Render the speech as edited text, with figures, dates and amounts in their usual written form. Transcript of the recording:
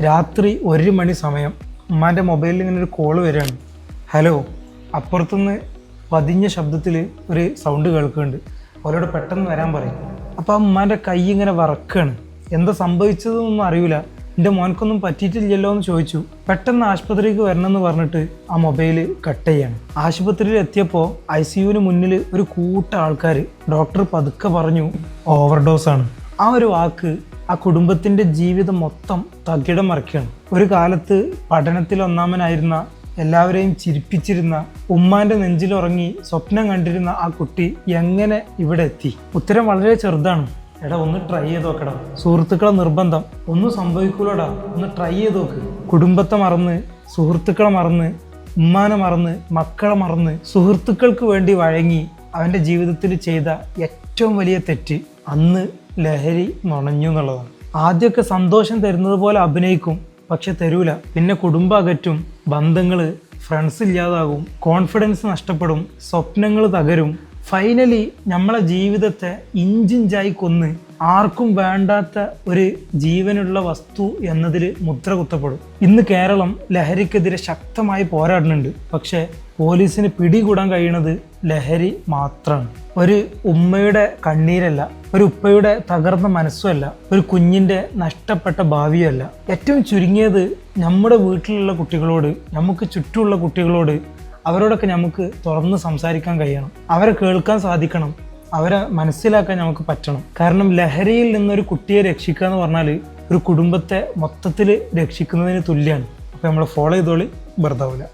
രാത്രി 1 മണി സമയം ഉമ്മാൻ്റെ മൊബൈലിൽ ഇങ്ങനെ ഒരു കോള് വരികയാണ്. ഹലോ. അപ്പുറത്തുനിന്ന് പതിഞ്ഞ ശബ്ദത്തിൽ ഒരു സൗണ്ട് കേൾക്കുന്നുണ്ട്. അവരോട് പെട്ടെന്ന് വരാൻ പറയും. അപ്പോൾ ആ ഉമ്മാൻ്റെ കൈ ഇങ്ങനെ വറക്കുകയാണ്. എന്താ സംഭവിച്ചതെന്നൊന്നും അറിയില്ല. എൻ്റെ മോനക്കൊന്നും പറ്റിയിട്ടില്ലല്ലോ എന്ന് ചോദിച്ചു. പെട്ടെന്ന് ആശുപത്രിക്ക് വരണമെന്ന് പറഞ്ഞിട്ട് ആ മൊബൈൽ കട്ട് ചെയ്യാണ്. ആശുപത്രിയിൽ എത്തിയപ്പോൾ ICUവിന് മുന്നിൽ ഒരു കൂട്ടം ആൾക്കാർ. ഡോക്ടർ പതുക്കെ പറഞ്ഞു ഓവർഡോസാണ്. ആ ഒരു വാക്ക് ആ കുടുംബത്തിൻ്റെ ജീവിതം മൊത്തം തകിടം മറിക്കുകയാണ്. ഒരു കാലത്ത് പഠനത്തിൽ ഒന്നാമനായിരുന്ന, എല്ലാവരെയും ചിരിപ്പിച്ചിരുന്ന, ഉമ്മാൻ്റെ നെഞ്ചിലുറങ്ങി സ്വപ്നം കണ്ടിരുന്ന ആ കുട്ടി എങ്ങനെ ഇവിടെ എത്തി? ഉത്തരം വളരെ ചെറുതാണ്. എടാ, ഒന്ന് ട്രൈ ചെയ്ത് നോക്കടാ. സുഹൃത്തുക്കളെ നിർബന്ധം. ഒന്നും സംഭവിക്കൂലടാ, ഒന്ന് ട്രൈ ചെയ്ത് നോക്ക്. കുടുംബത്തെ മറന്ന്, സുഹൃത്തുക്കളെ മറന്ന്, ഉമ്മാനെ മറന്ന്, മക്കളെ മറന്ന്, സുഹൃത്തുക്കൾക്ക് വേണ്ടി വഴങ്ങി അവൻ്റെ ജീവിതത്തിൽ ചെയ്ത ഏറ്റവും വലിയ തെറ്റ് അന്ന് ലഹരി നുണഞ്ഞു എന്നുള്ളതാണ്. ആദ്യമൊക്കെ സന്തോഷം തരുന്നത് പോലെ അഭിനയിക്കും, പക്ഷെ തരൂല. പിന്നെ കുടുംബം അകറ്റും, ബന്ധങ്ങൾ, ഫ്രണ്ട്സ് ഇല്ലാതാകും, കോൺഫിഡൻസ് നഷ്ടപ്പെടും, സ്വപ്നങ്ങൾ തകരും. ഫൈനലി നമ്മളെ ജീവിതത്തെ ഇഞ്ചിഞ്ചായി കൊന്ന് ആർക്കും വേണ്ടാത്ത ഒരു ജീവനുള്ള വസ്തു എന്നതിൽ മുദ്ര കുത്തപ്പെടും. ഇന്ന് കേരളം ലഹരിക്കെതിരെ ശക്തമായി പോരാടുന്നുണ്ട്. പക്ഷേ പോലീസിന് പിടികൂടാൻ കഴിയുന്നത് ലഹരി മാത്രമാണ്. ഒരു ഉമ്മയുടെ കണ്ണീരല്ല, ഒരു ഉപ്പയുടെ തകർന്ന മനസ്സുമല്ല, ഒരു കുഞ്ഞിൻ്റെ നഷ്ടപ്പെട്ട ഭാവിയല്ല. ഏറ്റവും ചുരുങ്ങിയത് നമ്മുടെ വീട്ടിലുള്ള കുട്ടികളോട്, നമുക്ക് ചുറ്റുമുള്ള കുട്ടികളോട്, അവരോടൊക്കെ നമുക്ക് തുറന്ന് സംസാരിക്കാൻ കഴിയണം. അവരെ കേൾക്കാൻ സാധിക്കണം, അവരെ മനസ്സിലാക്കാൻ നമുക്ക് പറ്റണം. കാരണം ലഹരിയിൽ നിന്നൊരു കുട്ടിയെ രക്ഷിക്കുക എന്ന് പറഞ്ഞാൽ ഒരു കുടുംബത്തെ മൊത്തത്തിൽ രക്ഷിക്കുന്നതിന് തുല്യമാണ്. അപ്പോൾ നമ്മൾ ഫോളോ ചെയ്തോളി, വെറുതാവില്ല.